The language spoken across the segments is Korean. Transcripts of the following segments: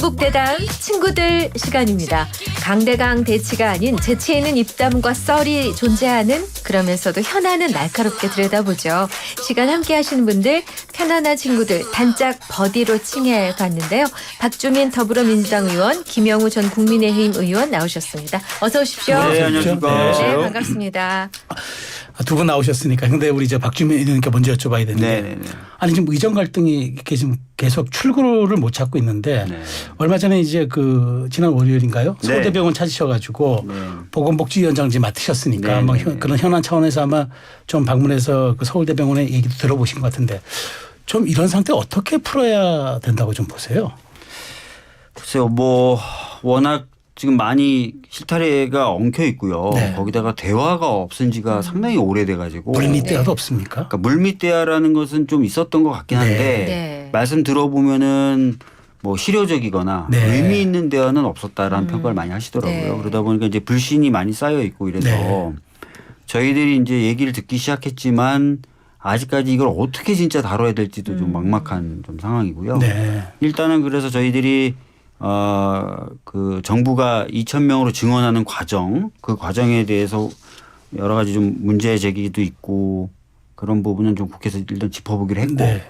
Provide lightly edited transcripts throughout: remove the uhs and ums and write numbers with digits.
경북대담 친구들 시간입니다. 강대강 대치가 아닌 재치 있는 입담과 썰이 존재하는 그러면서도 현안은 날카롭게 들여다보죠. 시간 함께 하시는 분들 편안한 친구들 단짝 버디로 칭해 봤는데요. 박주민 더불어민주당 의원, 김영우 전 국민의힘 의원 나오셨습니다. 어서 오십시오. 네, 안녕하십니까. 네, 반갑습니다. 두 분 나오셨으니까. 근데 우리 이제 박주민 의원님께 먼저 여쭤봐야 되는데. 네. 아니 지금 의정 갈등이 이렇게 지금 계속 출구를 못 찾고 있는데 네. 얼마 전에 이제 그 지난 월요일인가요? 네. 서울대병원 찾으셔가지고 네. 보건복지위원장직 맡으셨으니까 네, 뭐 네, 네. 그런 현안 차원에서 아마 좀 방문해서 그 서울대병원의 얘기도 들어보신 것 같은데 좀 이런 상태 어떻게 풀어야 된다고 좀 보세요? 글쎄요, 뭐 워낙 지금 많이 실타래가 엉켜 있고요. 네. 거기다가 대화가 없은 지가 상당히 오래돼 가지고. 물밑대화도 없습니까? 그러니까 물밑대화라는 것은 좀 있었던 것 같긴 한데 네. 말씀 들어보면은 뭐 실효적이거나 네. 의미 있는 대화는 없었다라는 평가를 많이 하시더라고요. 네. 그러다 보니까 이제 불신이 많이 쌓여 있고 이래서 네. 저희들이 이제 얘기를 듣기 시작했지만 아직까지 이걸 어떻게 진짜 다뤄야 될지도 좀 막막한 좀 상황이고요. 네. 일단은 그래서 저희들이 그 정부가 2,000명으로 증원하는 과정, 그 과정에 대해서 여러 가지 좀 문제 제기도 있고 그런 부분은 좀 국회에서 일단 짚어보기로 했고 네.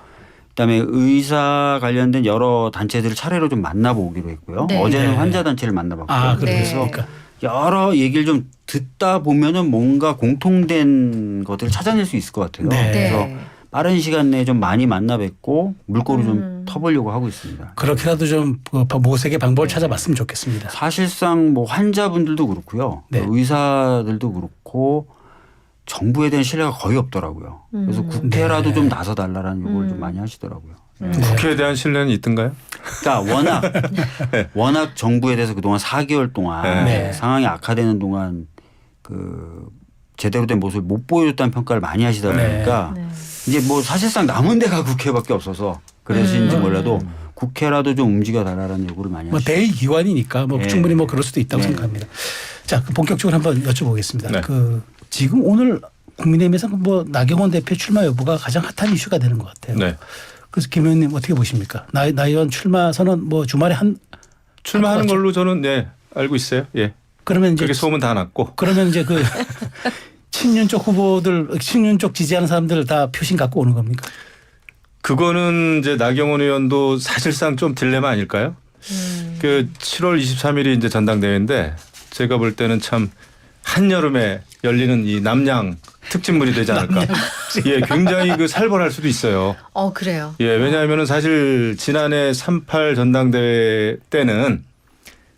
그다음에 의사 관련된 여러 단체들을 차례로 좀 만나보기로 했고요. 네. 어제는 네. 환자 단체를 만나봤고요. 아, 네. 그렇습니까? 여러 얘기를 좀 듣다 보면은 뭔가 공통된 것들을 찾아낼 수 있을 것 같아요. 네. 그래서 네. 빠른 시간 내에 좀 많이 만나 뵙고 물꼬를 좀 터보려고 하고 있습니다. 그렇게라도 좀 모색의 방법을 찾아봤으면 좋겠습니다. 사실상 뭐 환자분들도 그렇고요. 네. 의사들도 그렇고 정부에 대한 신뢰가 거의 없더라고요. 그래서 국회라도 네. 좀 나서달라는 요구를 좀 많이 하시더라고요. 국회에 대한 신뢰는 있던가요? 그러니까 워낙 정부에 대해서 그동안 4개월 동안 네. 상황이 악화되는 동안 그 제대로 된 모습을 못 보여줬다는 평가를 많이 하시다 보니까 네. 이제 뭐 사실상 남은 데가 국회밖에 없어서 그래서인지 몰라도 국회라도 좀 움직여달라는 요구를 많이 뭐 하시죠. 대의기관이니까 뭐 네. 충분히 뭐 그럴 수도 있다고 네. 생각합니다. 자, 본격적으로 한번 여쭤보겠습니다. 네. 그 지금 오늘 국민의힘에서 뭐 나경원 대표 출마 여부가 가장 핫한 이슈가 되는 것 같아요. 네. 그래서 김 의원님 어떻게 보십니까? 나 의원 출마 선언 뭐 주말에 출마하는 할 것 같죠? 걸로 저는 네 알고 있어요. 예. 그러면 이제 그게 소문 다 났고. 그러면 이제 그 친윤 쪽 후보들, 친윤 쪽 지지하는 사람들 다 표심 갖고 오는 겁니까? 그거는 이제 나경원 의원도 사실상 좀 딜레마 아닐까요? 그 7월 23일이 이제 전당대회인데 제가 볼 때는 참 한여름에 열리는 이 남양 특집물이 되지 않을까. 예, 굉장히 그 살벌할 수도 있어요. 그래요. 예, 왜냐하면은 사실 지난해 3.8 전당대회 때는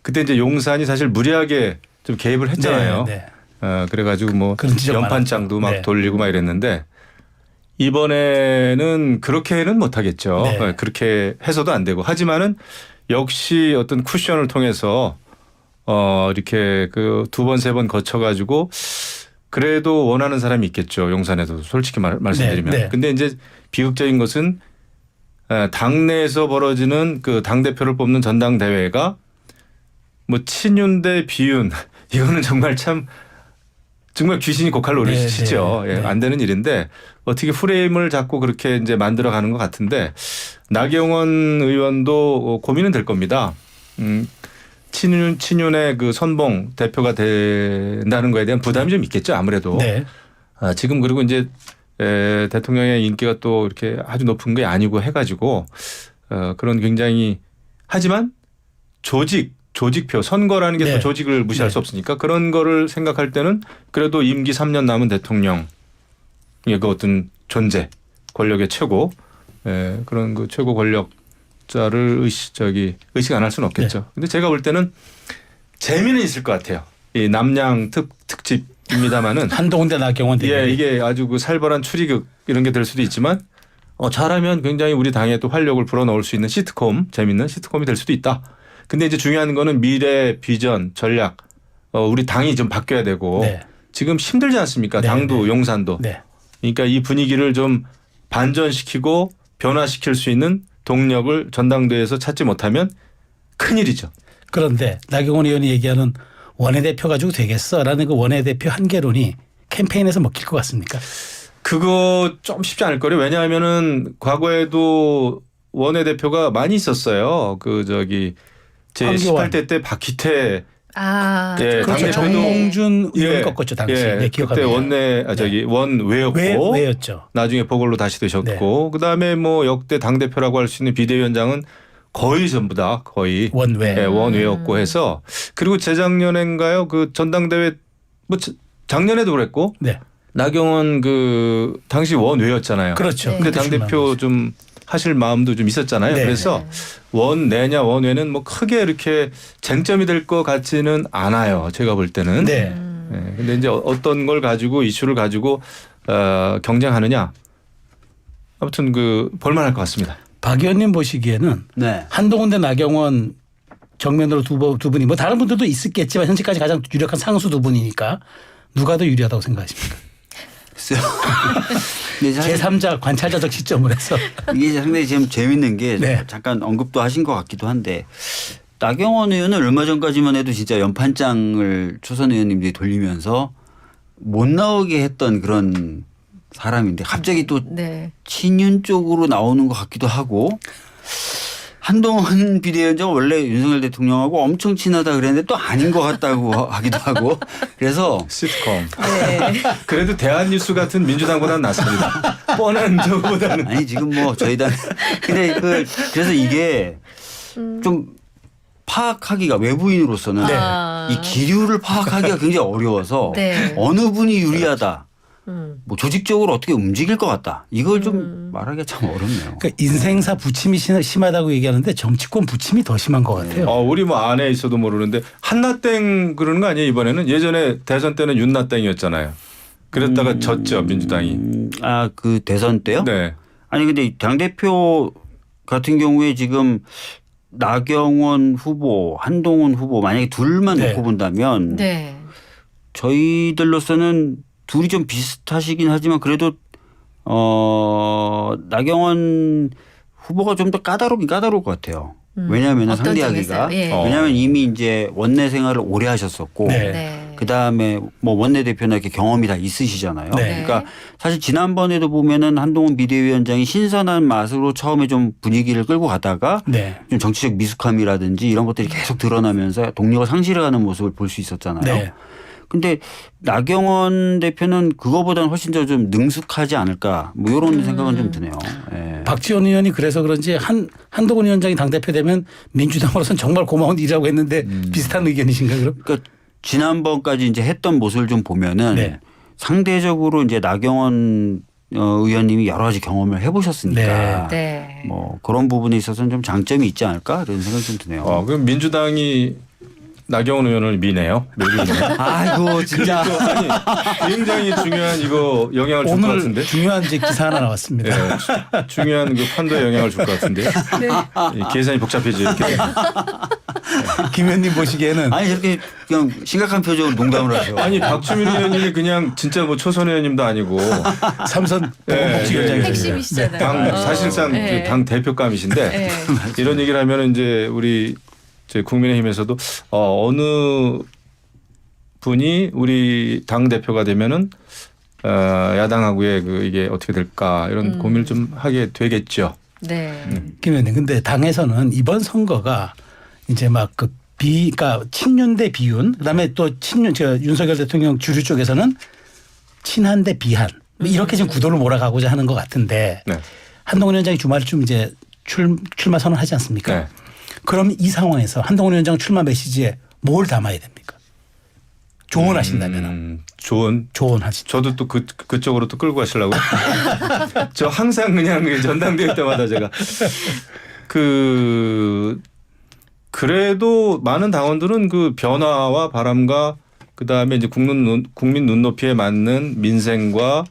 그때 이제 용산이 사실 무리하게 좀 개입을 했잖아요. 네, 네. 그래가지고 뭐 그런 지적 연판장도 막 많았죠. 네. 돌리고 막 이랬는데 이번에는 그렇게는 못하겠죠. 네. 그렇게 해서도 안 되고 하지만은 역시 어떤 쿠션을 통해서 이렇게 그 두 번 세 번 거쳐가지고 그래도 원하는 사람이 있겠죠. 용산에도 솔직히 말씀드리면. 네, 네. 근데 이제 비극적인 것은 당내에서 벌어지는 그 당대표를 뽑는 전당대회가 뭐 친윤 대 비윤 이거는 정말 귀신이 고칼 노릇이죠. 네, 네, 예, 네. 안 되는 일인데 어떻게 프레임을 잡고 그렇게 이제 만들어가는 것 같은데 나경원 의원도 고민은 될 겁니다. 친윤의 그 선봉 대표가 된다는 거에 대한 부담이 좀 있겠죠. 아무래도. 네. 지금 그리고 이제 대통령의 인기가 또 이렇게 아주 높은 게 아니고 해가지고 그런 굉장히 하지만 조직표 선거라는 게 또 네. 조직을 무시할 네. 수 없으니까 그런 거를 생각할 때는 그래도 임기 3년 남은 대통령의 그 어떤 존재 권력의 최고 그런 그 최고 권력자를 의식 안 할 수는 없겠죠. 근데 제가 볼 때는 재미는 있을 것 같아요. 이 남양 특집입니다만은 한동훈 대 나경원 대 예, 이게 아주 그 살벌한 추리극 이런 게 될 수도 있지만 잘하면 굉장히 우리 당에 또 활력을 불어넣을 수 있는 재밌는 시트콤이 될 수도 있다. 근데 이제 중요한 거는 미래, 비전, 전략 우리 당이 좀 바뀌어야 되고 네. 지금 힘들지 않습니까? 네, 당도 네. 용산도. 네. 그러니까 이 분위기를 좀 반전시키고 변화시킬 수 있는 동력을 전당대회에서 찾지 못하면 큰일이죠. 그런데 나경원 의원이 얘기하는 원내대표 가지고 되겠어라는 그 원내대표 한계론이 캠페인에서 먹힐 것 같습니까? 그거 좀 쉽지 않을 거예요. 왜냐하면은 과거에도 원내대표가 많이 있었어요. 황교안. 제18대 때 박희태 아, 예, 그렇죠. 당대표도- 정몽준 의원이 예, 꺾었죠 당시. 예, 네, 그때 기억합니다. 원외였고 왜였죠? 나중에 보궐로 다시 되셨고 그다음에 뭐 역대 당 대표라고 할 수 있는 비대위원장은 거의 전부 다 거의 원외. 예, 원외였고 해서 그리고 재작년인가요 그 전당대회 뭐 작년에도 그랬고 네, 나경원 그 당시 원외였잖아요. 그렇죠. 네. 근데 당 대표 좀 하실 마음도 좀 있었잖아요. 네. 그래서 원내냐 원외는 뭐 크게 이렇게 쟁점이 될 것 같지는 않아요. 제가 볼 때는. 네. 네. 근데 이제 어떤 걸 가지고 이슈를 가지고 경쟁하느냐. 아무튼 그 볼만할 것 같습니다. 박 의원님 보시기에는 네. 한동훈 대 나경원 정면으로 두 분이 뭐 다른 분들도 있었겠지만 현재까지 가장 유력한 상수 두 분이니까 누가 더 유리하다고 생각하십니까? 글쎄요. 근데 사실 제3자 관찰자적 시점을 해서. 이게 상당히 지금 재밌는 게 네. 잠깐 언급도 하신 것 같기도 한데 나경원 의원은 얼마 전까지만 해도 진짜 연판장을 초선 의원님들이 돌리면서 못 나오게 했던 그런 사람인데 갑자기 또 네. 친윤 쪽으로 나오는 것 같기도 하고 한동훈 비대위원장은 원래 윤석열 대통령하고 엄청 친하다 그랬는데 또 아닌 것 같다고 하기도 하고 그래서 시트콤. 네. 그래도 대한뉴스 같은 민주당보다는 낫습니다. 뻔한 저보다는. 아니 지금 뭐 저희 당 근데 그래서 이게 좀 파악하기가 외부인으로서는 네. 이 기류를 파악하기가 굉장히 어려워서 네. 어느 분이 유리하다. 음. 뭐 조직적으로 어떻게 움직일 것 같다. 이걸 좀 말하기가 참 어렵네요. 그러니까 인생사 부침이 심하다고 얘기하는데 정치권 부침이 더 심한 것 같아요. 우리 뭐 안에 있어도 모르는데 한나땡 그러는 거 아니에요 이번에는? 예전에 대선 때는 윤나땡이었잖아요. 그랬다가 졌죠 민주당이. 그 대선 때요? 네. 아니 근데 당대표 같은 경우에 지금 나경원 후보, 한동훈 후보 만약에 둘만 네. 놓고 본다면 네. 저희들로서는 둘이 좀 비슷하시긴 하지만 그래도 나경원 후보가 좀 더 까다롭긴 까다로울 것 같아요. 왜냐하면 어떤 상대하기가 점에서요? 예. 왜냐하면 이미 이제 원내 생활을 오래 하셨었고 네. 네. 그 다음에 뭐 원내대표나 이렇게 경험이 다 있으시잖아요. 네. 그러니까 사실 지난번에도 보면은 한동훈 비대위원장이 신선한 맛으로 처음에 좀 분위기를 끌고 가다가 네. 좀 정치적 미숙함이라든지 이런 것들이 계속 드러나면서 동료가 상실해가는 모습을 볼 수 있었잖아요. 네. 근데 나경원 대표는 그거보다는 훨씬 더 좀 능숙하지 않을까 뭐 이런 생각은 좀 드네요. 예. 박지원 의원이 그래서 그런지 한동훈 위원장이 당대표 되면 민주당으로서는 정말 고마운 일이라고 했는데 비슷한 의견이신가요 그럼? 그러니까 지난번까지 이제 했던 모습을 좀 보면은 네. 상대적으로 이제 나경원 의원님이 여러 가지 경험을 해보셨으니까 네. 뭐 그런 부분에 있어서는 좀 장점이 있지 않을까 이런 생각이 좀 드네요. 그럼 민주당이 나경원 의원을 미네요. 아이고 진짜. 아니 굉장히 중요한 이거 영향을 줄 것 오늘 같은데. 중요한 이제 기사 하나 나왔습니다. 네, 중요한 그 판도에 영향을 줄 것 같은데. 네. 계산이 복잡해져 이렇게. 김 의원님 보시기에는 아니 저렇게 그냥 심각한 표정으로 농담을 하죠. 아니 박주민 의원님이 그냥 진짜 뭐 초선 의원님도 아니고 삼선 네, 보건복지위원장이 네, 핵심이시잖아요. 당 사실상 네. 당 대표감이신데 네. 이런 얘기를 하면 이제 우리 국민의힘에서도 어느 분이 우리 당 대표가 되면은 야당하고의 이게 어떻게 될까 이런 고민을 좀 하게 되겠죠. 네. 김 의원님 근데 당에서는 이번 선거가 이제 막 그러니까 친윤 대 비윤 그다음에 또 윤석열 대통령 주류 쪽에서는 친한 대 비한 이렇게 지금 구도를 몰아가고자 하는 것 같은데 네. 한동훈 위원장이 주말쯤 이제 출마 선언하지 않습니까? 네. 그럼 이 상황에서 한동훈 위원장 출마 메시지에 뭘 담아야 됩니까? 조언하신다면 조언하시. 저도 또 그쪽으로 또 끌고 가시려고요. 저 항상 그냥 전당대회 때마다 제가 그래도 많은 당원들은 그 변화와 바람과 그 다음에 이제 국민 눈높이에 맞는 민생과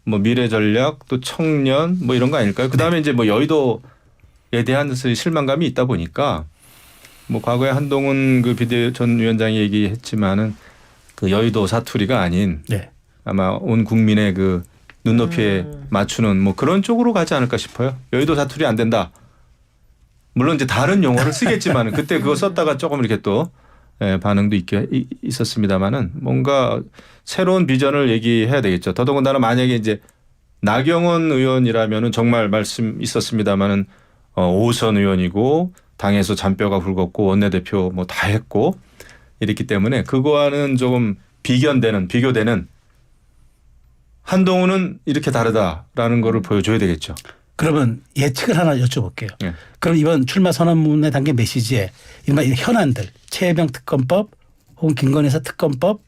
뭐 미래 전략 또 청년 뭐 이런 거 아닐까요? 그 다음에 이제 뭐 여의도에 대한 실망감이 있다 보니까 뭐 과거에 한동훈 그 비대 전 위원장이 얘기했지만은 그 여의도 사투리가 아닌 네. 아마 온 국민의 그 눈높이에 맞추는 뭐 그런 쪽으로 가지 않을까 싶어요. 여의도 사투리 안 된다. 물론 이제 다른 용어를 쓰겠지만은 그때 그거 썼다가 조금 이렇게 또 반응도 있었습니다만은 뭔가 새로운 비전을 얘기해야 되겠죠. 더더군다나 만약에 이제 나경원 의원이라면은 정말 말씀 있었습니다만은 5선 의원이고 당에서 잔뼈가 굵었고 원내대표 뭐 다 했고 이랬기 때문에 그거와는 조금 비교되는 한동훈은 이렇게 다르다라는 거를 보여줘야 되겠죠. 그러면 예측을 하나 여쭤볼게요. 예. 그럼 이번 출마 선언문에 담긴 메시지에 이른바 현안들 최혜병 특검법 혹은 김건희 여사 특검법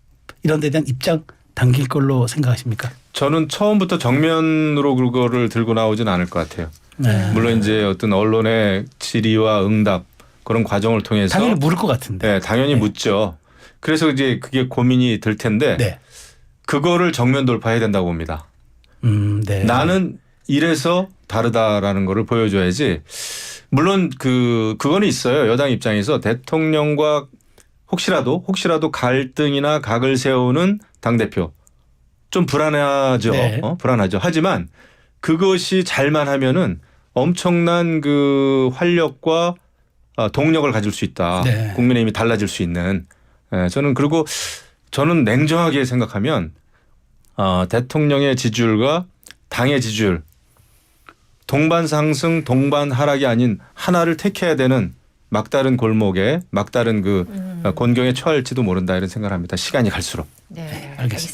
이런 데 대한 입장 담길 걸로 생각하십니까? 저는 처음부터 정면으로 그거를 들고 나오진 않을 것 같아요. 네. 물론 이제 어떤 언론의 질의와 응답 그런 과정을 통해서 당연히 물을 것 같은데. 네, 당연히 네. 묻죠. 그래서 이제 그게 고민이 될 텐데 네. 그거를 정면 돌파해야 된다고 봅니다. 네. 나는 이래서 다르다라는 거를 보여줘야지. 물론 그거는 있어요. 여당 입장에서 대통령과 혹시라도 갈등이나 각을 세우는 당대표 좀 불안하죠. 네. 불안하죠. 하지만 그것이 잘만 하면은 엄청난 그 활력과 동력을 가질 수 있다. 네. 국민의힘이 달라질 수 있는. 저는 그리고 저는 냉정하게 생각하면 대통령의 지지율과 당의 지지율 동반 상승 동반 하락이 아닌 하나를 택해야 되는 막다른 골목에 막다른 그 곤경에 처할지도 모른다 이런 생각을 합니다. 시간이 갈수록. 네, 알겠습니다.